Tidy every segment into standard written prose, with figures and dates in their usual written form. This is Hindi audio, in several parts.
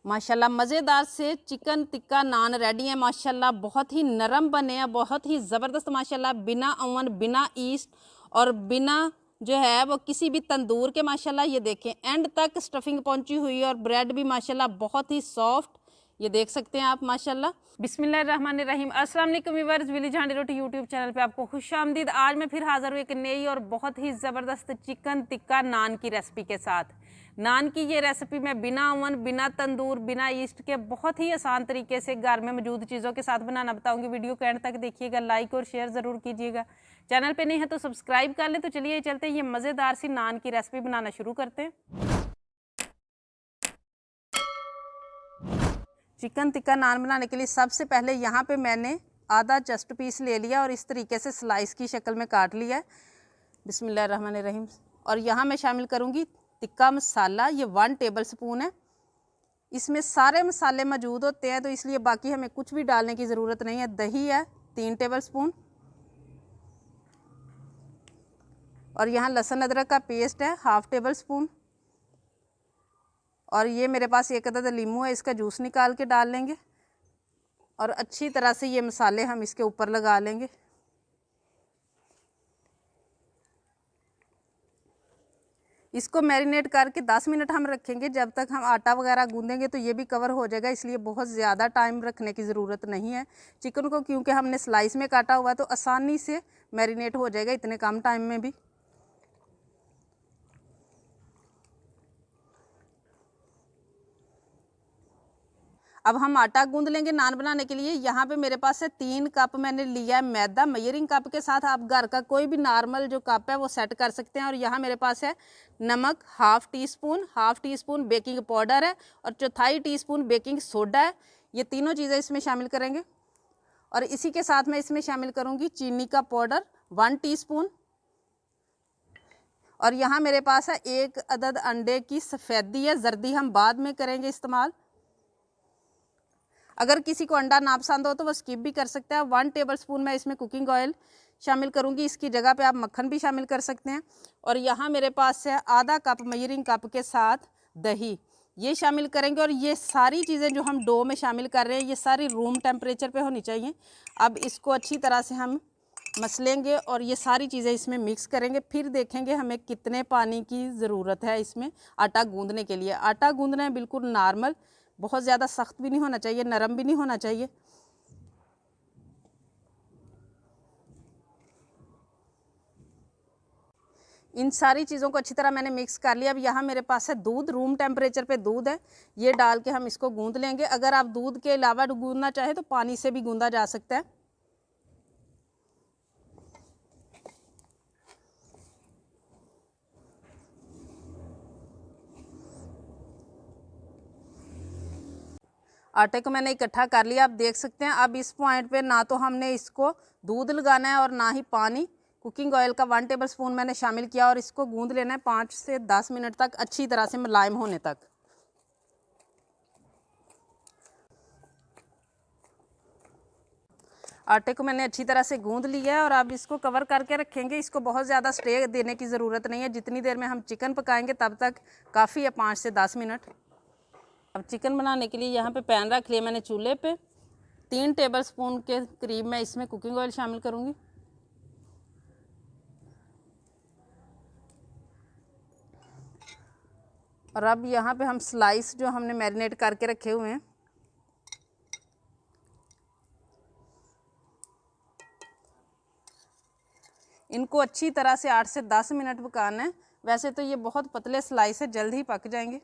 माशाल्लाह मज़ेदार से चिकन टिक्का नान रेडी है माशाल्लाह। बहुत ही नरम बने हैं, बहुत ही ज़बरदस्त माशाल्लाह, बिना ओवन, बिना ईस्ट और बिना जो है वो किसी भी तंदूर के माशाल्लाह। ये देखें एंड तक स्टफिंग पहुंची हुई है और ब्रेड भी माशाल्लाह बहुत ही सॉफ्ट, ये देख सकते हैं आप माशाल्लाह। बिस्मिल्लाहिर्रहमानिर्रहीम। अस्सलाम वालेकुम व्यूअर्स, विलेज हांडी रोटी यूट्यूब चैनल पे आपको खुशामदीद। आज मैं फिर हाज़िर हूँ एक नई और बहुत ही ज़बरदस्त चिकन टिक्का नान की रेसिपी के साथ। नान की ये रेसिपी मैं बिना ओवन, बिना तंदूर, बिना ईस्ट के बहुत ही आसान तरीके से घर में मौजूद चीज़ों के साथ बनाना बताऊंगी। वीडियो को एंड तक देखिएगा, लाइक और शेयर ज़रूर कीजिएगा। चैनल पे नहीं है तो सब्सक्राइब कर लें। तो चलिए चलते हैं, ये मज़ेदार सी नान की रेसिपी बनाना शुरू करते हैं। चिकन टिक्का नान बनाने के लिए सबसे पहले यहाँ पे मैंने आधा चस्ट पीस ले लिया और इस तरीके से स्लाइस की शक्ल में काट लिया है। बिस्मिल्लाहिर्रहमानिर्रहीम। और यहाँ मैं शामिल करूँगी टिक्का मसाला, ये 1 टेबल स्पून है। इसमें सारे मसाले मौजूद होते हैं तो इसलिए बाकी हमें कुछ भी डालने की ज़रूरत नहीं है। दही है 3 टेबल स्पून और यहाँ लहसुन अदरक का पेस्ट है 1/2 टेबल स्पून। और ये मेरे पास एक अदद लीमू है, इसका जूस निकाल के डाल लेंगे और अच्छी तरह से ये मसाले हम इसके ऊपर लगा लेंगे। इसको मैरिनेट करके 10 मिनट हम रखेंगे। जब तक हम आटा वगैरह गूंदेंगे तो ये भी कवर हो जाएगा, इसलिए बहुत ज़्यादा टाइम रखने की ज़रूरत नहीं है। चिकन को क्योंकि हमने स्लाइस में काटा हुआ तो आसानी से मैरिनेट हो जाएगा इतने कम टाइम में भी। अब हम आटा गूंद लेंगे नान बनाने के लिए। यहाँ पे मेरे पास है 3 कप मैंने लिया है मैदा। मेजरिंग कप के साथ आप घर का कोई भी नॉर्मल जो कप है वो सेट कर सकते हैं। और यहाँ मेरे पास है नमक 1/2 टी स्पून बेकिंग पाउडर है और 1/4 टीस्पून बेकिंग सोडा है। ये तीनों चीज़ें इसमें शामिल करेंगे। और इसी के साथ मैं इसमें शामिल करूँगी चीनी का पाउडर 1 टीस्पून। और यहाँ मेरे पास है 1 अदद अंडे की सफ़ेदी है, जर्दी हम बाद में करेंगे इस्तेमाल। अगर किसी को अंडा ना पसंद हो तो वो स्किप भी कर सकते हैं। 1 टेबल स्पून मैं इसमें कुकिंग ऑयल शामिल करूंगी, इसकी जगह पे आप मक्खन भी शामिल कर सकते हैं। और यहाँ मेरे पास है आधा कप मेजरिंग कप के साथ दही, ये शामिल करेंगे। और ये सारी चीज़ें जो हम डो में शामिल कर रहे हैं ये सारी रूम टेम्परेचर पे होनी चाहिए। अब इसको अच्छी तरह से हम मसलेंगे और ये सारी चीज़ें इसमें मिक्स करेंगे। फिर देखेंगे हमें कितने पानी की ज़रूरत है इसमें आटा गूंदने के लिए। आटा गूंदना है बिल्कुल नॉर्मल, बहुत ज़्यादा सख्त भी नहीं होना चाहिए, नरम भी नहीं होना चाहिए। इन सारी चीज़ों को अच्छी तरह मैंने मिक्स कर लिया। अब यहाँ मेरे पास है दूध, रूम टेम्परेचर पे दूध है, ये डाल के हम इसको गूंद लेंगे। अगर आप दूध के अलावा गूंदना चाहें तो पानी से भी गूंदा जा सकता है। आटे को मैंने इकट्ठा कर लिया, आप देख सकते हैं। अब इस पॉइंट पे ना तो हमने इसको दूध लगाना है और ना ही पानी। कुकिंग ऑयल का 1 टेबल स्पून मैंने शामिल किया और इसको गूंद लेना है 5 से 10 मिनट तक, अच्छी तरह से मुलायम होने तक। आटे को मैंने अच्छी तरह से गूंद लिया है और अब इसको कवर करके रखेंगे। इसको बहुत ज़्यादा स्टे देने की ज़रूरत नहीं है, जितनी देर में हम चिकन पकाएंगे तब तक काफ़ी है, 5 से 10 मिनट। अब चिकन बनाने के लिए यहाँ पे पैन रख लिया मैंने चूल्हे पे। 3 टेबल स्पून के करीब मैं इसमें कुकिंग ऑयल शामिल करूँगी। और अब यहाँ पे हम स्लाइस जो हमने मैरिनेट करके रखे हुए हैं इनको अच्छी तरह से 8 से 10 मिनट पकाना है। वैसे तो ये बहुत पतले स्लाइस है, जल्द ही पक जाएंगे।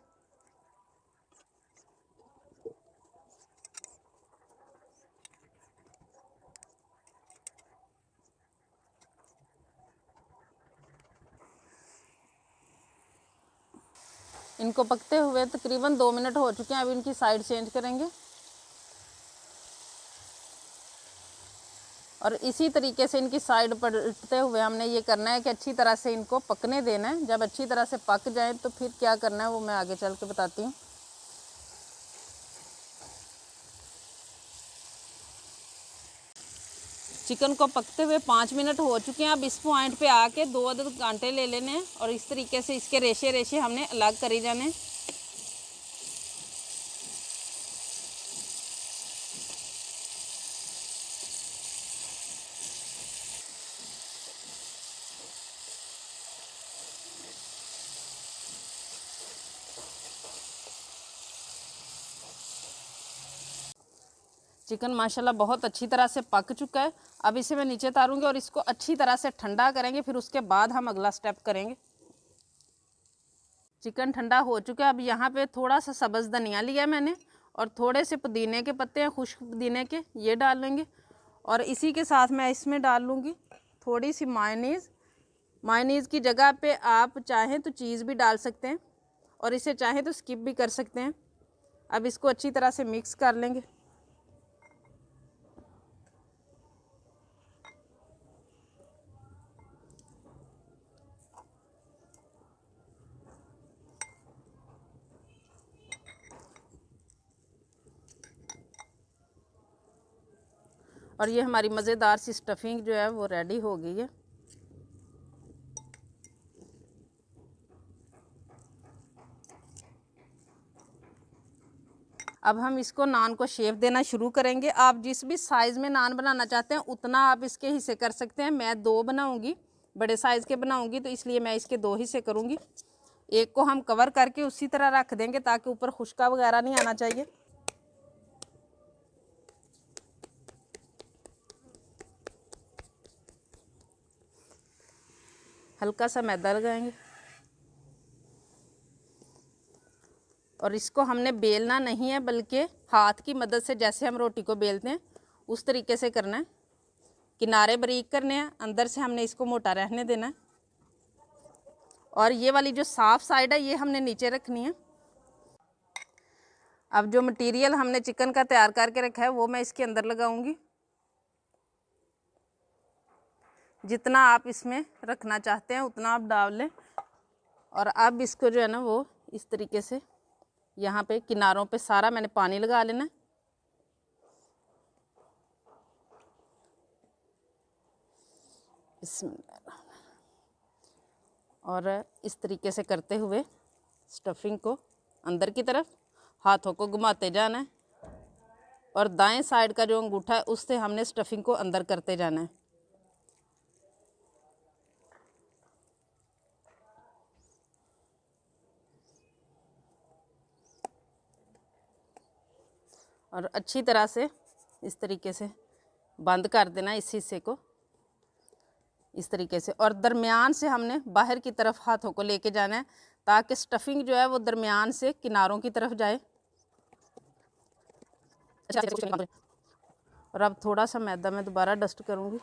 इनको पकते हुए तकरीबन 2 मिनट हो चुके हैं। अब इनकी साइड चेंज करेंगे और इसी तरीके से इनकी साइड पलटते हुए हमने ये करना है कि अच्छी तरह से इनको पकने देना है। जब अच्छी तरह से पक जाए तो फिर क्या करना है वो मैं आगे चल के बताती हूँ। चिकन को पकते हुए 5 मिनट हो चुके हैं। अब इस पॉइंट पे आके 2 अदद कांटे ले लेने हैं और इस तरीके से इसके रेशे रेशे हमने अलग करी जाने। चिकन माशाल्लाह बहुत अच्छी तरह से पक चुका है। अब इसे मैं नीचे उतारूंगी और इसको अच्छी तरह से ठंडा करेंगे, फिर उसके बाद हम अगला स्टेप करेंगे। चिकन ठंडा हो चुका है। अब यहाँ पे थोड़ा सा सब्ज़ धनिया लिया मैंने और थोड़े से पुदीने के पत्ते हैं, खुश्क पुदीने के, ये डाल लेंगे। और इसी के साथ मैं इसमें डाल लूँगी थोड़ी सी मायोनीज़। मायोनीज़ की जगह पे आप चाहें तो चीज़ भी डाल सकते हैं और इसे चाहें तो स्किप भी कर सकते हैं। अब इसको अच्छी तरह से मिक्स कर लेंगे। और ये हमारी मज़ेदार सी स्टफिंग जो है वो रेडी हो गई है। अब हम इसको नान को शेप देना शुरू करेंगे। आप जिस भी साइज़ में नान बनाना चाहते हैं उतना आप इसके हिस्से कर सकते हैं। मैं 2 बनाऊंगी, बड़े साइज़ के बनाऊंगी, तो इसलिए मैं इसके 2 हिस्से करूंगी। एक को हम कवर करके उसी तरह रख देंगे ताकि ऊपर खुश्का वगैरह नहीं आना चाहिए। हल्का सा मैदा लगाएंगे और इसको हमने बेलना नहीं है, बल्कि हाथ की मदद से जैसे हम रोटी को बेलते हैं उस तरीके से करना है। किनारे बारीक करने हैं, अंदर से हमने इसको मोटा रहने देना है। और ये वाली जो साफ साइड है ये हमने नीचे रखनी है। अब जो मटेरियल हमने चिकन का तैयार करके रखा है वो मैं इसके अंदर लगाऊंगी। जितना आप इसमें रखना चाहते हैं उतना आप डाल लें। और अब इसको जो है ना वो इस तरीके से यहाँ पे किनारों पे सारा मैंने पानी लगा लेना है। और इस तरीके से करते हुए स्टफिंग को अंदर की तरफ हाथों को घुमाते जाना है और दाएं साइड का जो अंगूठा है उससे हमने स्टफिंग को अंदर करते जाना है। और अच्छी तरह से इस तरीके से बंद कर देना इस हिस्से को इस तरीके से। और दरमियान से हमने बाहर की तरफ हाथों को लेके जाना है ताकि स्टफिंग जो है वो दरमियान से किनारों की तरफ जाए। और अब थोड़ा सा मैदा मैं दोबारा डस्ट करूँगी।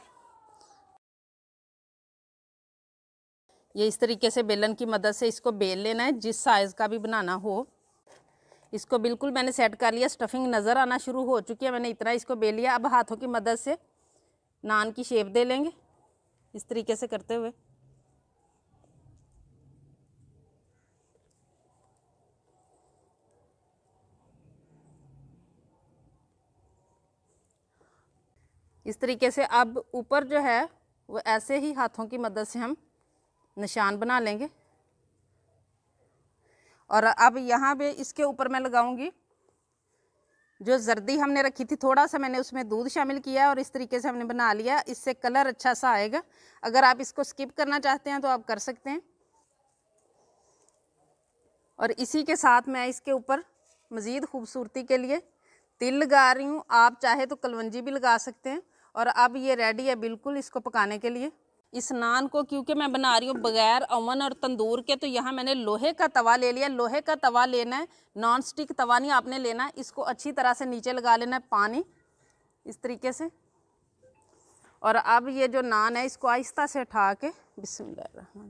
ये इस तरीके से बेलन की मदद से इसको बेल लेना है, जिस साइज़ का भी बनाना हो। इसको बिल्कुल मैंने सेट कर लिया, स्टफिंग नज़र आना शुरू हो चुकी है, मैंने इतना इसको बेल लिया। अब हाथों की मदद से नान की शेप दे लेंगे इस तरीके से करते हुए। इस तरीके से अब ऊपर जो है वो ऐसे ही हाथों की मदद से हम निशान बना लेंगे। और अब यहाँ पे इसके ऊपर मैं लगाऊंगी जो जर्दी हमने रखी थी, थोड़ा सा मैंने उसमें दूध शामिल किया और इस तरीके से हमने बना लिया। इससे कलर अच्छा सा आएगा। अगर आप इसको स्किप करना चाहते हैं तो आप कर सकते हैं। और इसी के साथ मैं इसके ऊपर मज़ीद खूबसूरती के लिए तिल लगा रही हूँ। आप चाहे तो कलवंजी भी लगा सकते हैं। और अब ये रेडी है बिल्कुल इसको पकाने के लिए। इस नान को क्योंकि मैं बना रही हूँ बगैर ओवन और तंदूर के, तो यहाँ मैंने लोहे का तवा ले लिया। लोहे का तवा लेना है, नॉन स्टिक तवा नहीं आपने लेना है। इसको अच्छी तरह से नीचे लगा लेना है पानी इस तरीके से। और अब ये जो नान है इसको आहिस्ता से उठा के बिस्मिल्लाह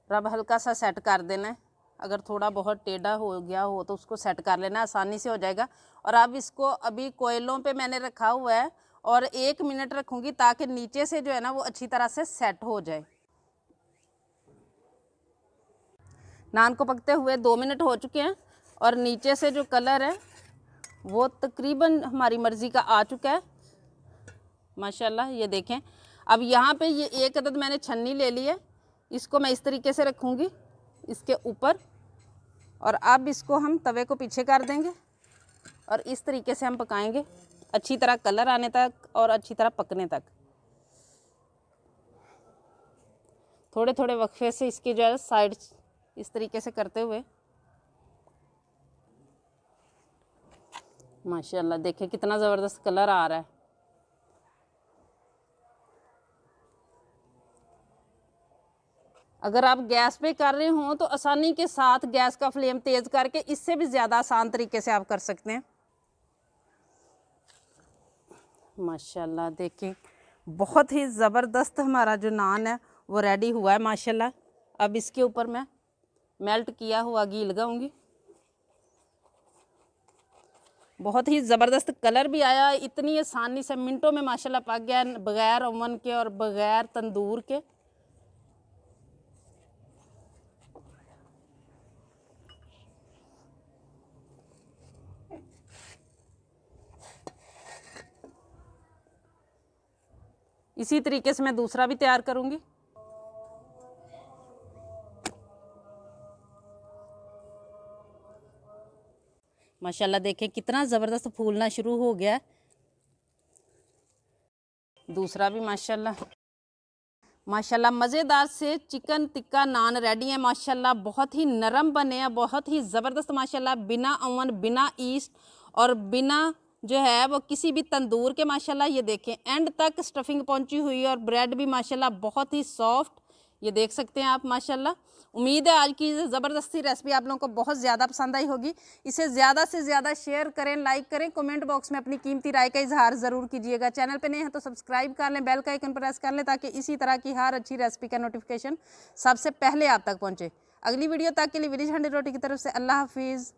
अब हल्का सा सेट कर देना है। अगर थोड़ा बहुत टेढ़ा हो गया हो तो उसको सेट कर लेना, आसानी से हो जाएगा। और अब इसको अभी कोयलों पे मैंने रखा हुआ है और 1 मिनट रखूँगी ताकि नीचे से जो है ना वो अच्छी तरह से सेट हो जाए। नान को पकते हुए 2 मिनट हो चुके हैं और नीचे से जो कलर है वो तकरीबन हमारी मर्ज़ी का आ चुका है माशाल्लाह। ये देखें। अब यहाँ पे ये 1 अदद मैंने छन्नी ले ली है, इसको मैं इस तरीके से रखूँगी इसके ऊपर। और अब इसको हम तवे को पीछे कर देंगे और इस तरीके से हम पकाएंगे अच्छी तरह कलर आने तक और अच्छी तरह पकने तक। थोड़े थोड़े वक्फे से इसकी जो है साइड इस तरीके से करते हुए। माशाल्लाह देखिए कितना ज़बरदस्त कलर आ रहा है। अगर आप गैस पे कर रहे हो तो आसानी के साथ गैस का फ्लेम तेज़ करके इससे भी ज़्यादा आसान तरीके से आप कर सकते हैं। माशाल्लाह देखिए बहुत ही ज़बरदस्त हमारा जो नान है वो रेडी हुआ है माशाल्लाह। अब इसके ऊपर मैं मेल्ट किया हुआ घी लगाऊंगी। बहुत ही ज़बरदस्त कलर भी आया, इतनी आसानी से मिनटों में माशाल्लाह पक गया, बग़ैर ओवन के और बग़ैर तंदूर के। इसी तरीके से मैं दूसरा भी तैयार करूंगी। माशाल्लाह देखें कितना ज़बरदस्त फूलना शुरू हो गया है। दूसरा भी माशाल्लाह मज़ेदार से चिकन टिक्का नान रेडी है माशाल्लाह। बहुत ही नरम बने हैं, बहुत ही ज़बरदस्त माशाल्लाह, बिना ओवन, बिना ईस्ट और बिना जो है वो किसी भी तंदूर के। माशाल्लाह ये देखें एंड तक स्टफिंग पहुंची हुई है और ब्रेड भी माशाल्लाह बहुत ही सॉफ्ट, ये देख सकते हैं आप माशाल्लाह। उम्मीद है आज की ज़बरदस्ती रेसिपी आप लोगों को बहुत ज़्यादा पसंद आई होगी। इसे ज़्यादा से ज़्यादा शेयर करें, लाइक करें, कमेंट बॉक्स में अपनी कीमती राय का इजहार ज़रूर कीजिएगा। चैनल पे नए हैं तो सब्सक्राइब कर लें, बेल का आइकन प्रेस कर लें ताकि इसी तरह की हर अच्छी रेसिपी का नोटिफिकेशन सबसे पहले आप तक पहुँचे। अगली वीडियो तक के लिए विलेज हंडी रोटी की तरफ से अल्लाह हाफिज़।